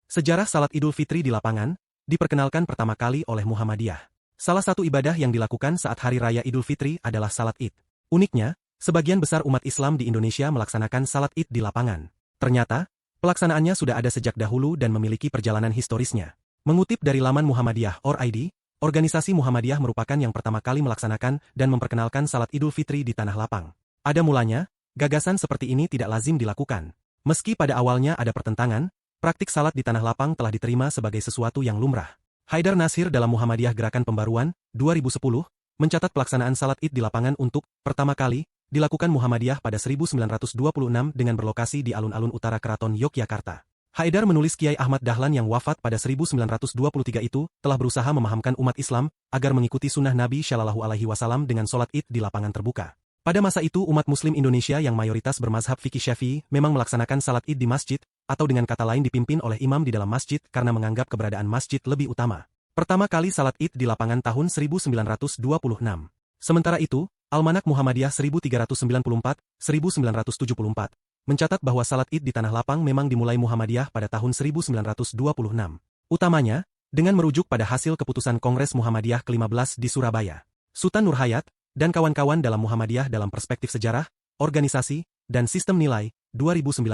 Sejarah salat Idul Fitri di lapangan, diperkenalkan pertama kali oleh Muhammadiyah. Salah satu ibadah yang dilakukan saat Hari Raya Idul Fitri adalah salat Id. Uniknya, sebagian besar umat Islam di Indonesia melaksanakan salat Id di lapangan. Ternyata, pelaksanaannya sudah ada sejak dahulu dan memiliki perjalanan historisnya. Mengutip dari laman Muhammadiyah.org, organisasi Muhammadiyah merupakan yang pertama kali melaksanakan dan memperkenalkan salat Idul Fitri di tanah lapang. Ada mulanya, gagasan seperti ini tidak lazim dilakukan. Meski pada awalnya ada pertentangan, praktik salat di tanah lapang telah diterima sebagai sesuatu yang lumrah. Haidar Nasir dalam Muhammadiyah Gerakan Pembaruan, 2010, mencatat pelaksanaan salat Id di lapangan untuk pertama kali dilakukan Muhammadiyah pada 1926 dengan berlokasi di alun-alun utara Keraton Yogyakarta. Haidar menulis Kiai Ahmad Dahlan yang wafat pada 1923 itu telah berusaha memahamkan umat Islam agar mengikuti sunnah Nabi Shallallahu Alaihi Wasallam dengan salat Id di lapangan terbuka. Pada masa itu umat Muslim Indonesia yang mayoritas bermazhab fikih Syafi'i memang melaksanakan salat Id di masjid, atau dengan kata lain dipimpin oleh imam di dalam masjid karena menganggap keberadaan masjid lebih utama. Pertama kali salat Id di lapangan tahun 1926. Sementara itu, Almanak Muhammadiyah 1394-1974 mencatat bahwa salat Id di tanah lapang memang dimulai Muhammadiyah pada tahun 1926. Utamanya, dengan merujuk pada hasil keputusan Kongres Muhammadiyah ke-15 di Surabaya. Sultan Nur Hayat dan kawan-kawan dalam Muhammadiyah dalam perspektif sejarah, organisasi, dan sistem nilai, 2019,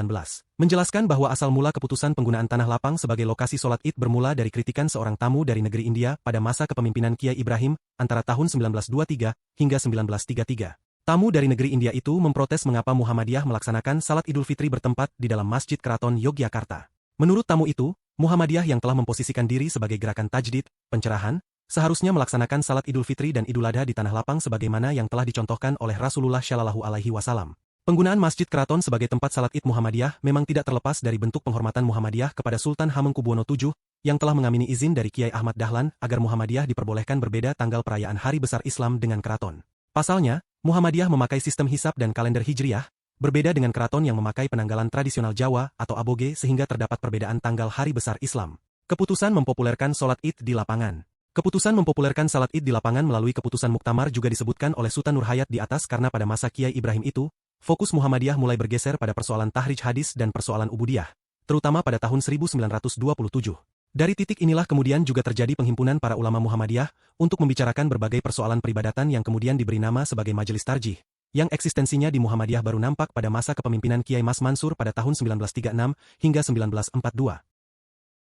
menjelaskan bahwa asal mula keputusan penggunaan tanah lapang sebagai lokasi sholat Id bermula dari kritikan seorang tamu dari negeri India pada masa kepemimpinan Kiai Ibrahim antara tahun 1923 hingga 1933. Tamu dari negeri India itu memprotes mengapa Muhammadiyah melaksanakan salat Idul Fitri bertempat di dalam Masjid Keraton Yogyakarta. Menurut tamu itu, Muhammadiyah yang telah memposisikan diri sebagai gerakan tajdid, pencerahan, seharusnya melaksanakan salat Idul Fitri dan Idul Adha di tanah lapang sebagaimana yang telah dicontohkan oleh Rasulullah Shallallahu Alaihi Wasallam. Penggunaan Masjid Keraton sebagai tempat salat Id Muhammadiyah memang tidak terlepas dari bentuk penghormatan Muhammadiyah kepada Sultan Hamengkubuwono VII yang telah mengamini izin dari Kiai Ahmad Dahlan agar Muhammadiyah diperbolehkan berbeda tanggal perayaan Hari Besar Islam dengan Keraton. Pasalnya, Muhammadiyah memakai sistem hisab dan kalender Hijriyah, berbeda dengan Keraton yang memakai penanggalan tradisional Jawa atau Aboge sehingga terdapat perbedaan tanggal Hari Besar Islam. Keputusan mempopulerkan sholat Id di lapangan. Keputusan mempopulerkan salat Id di lapangan melalui keputusan Muktamar juga disebutkan oleh Sultan Nur Hayat di atas karena pada masa Kiai Ibrahim itu, fokus Muhammadiyah mulai bergeser pada persoalan tahrij hadis dan persoalan ubudiyah, terutama pada tahun 1927. Dari titik inilah kemudian juga terjadi penghimpunan para ulama Muhammadiyah untuk membicarakan berbagai persoalan peribadatan yang kemudian diberi nama sebagai Majelis Tarjih, yang eksistensinya di Muhammadiyah baru nampak pada masa kepemimpinan Kiai Mas Mansur pada tahun 1936 hingga 1942.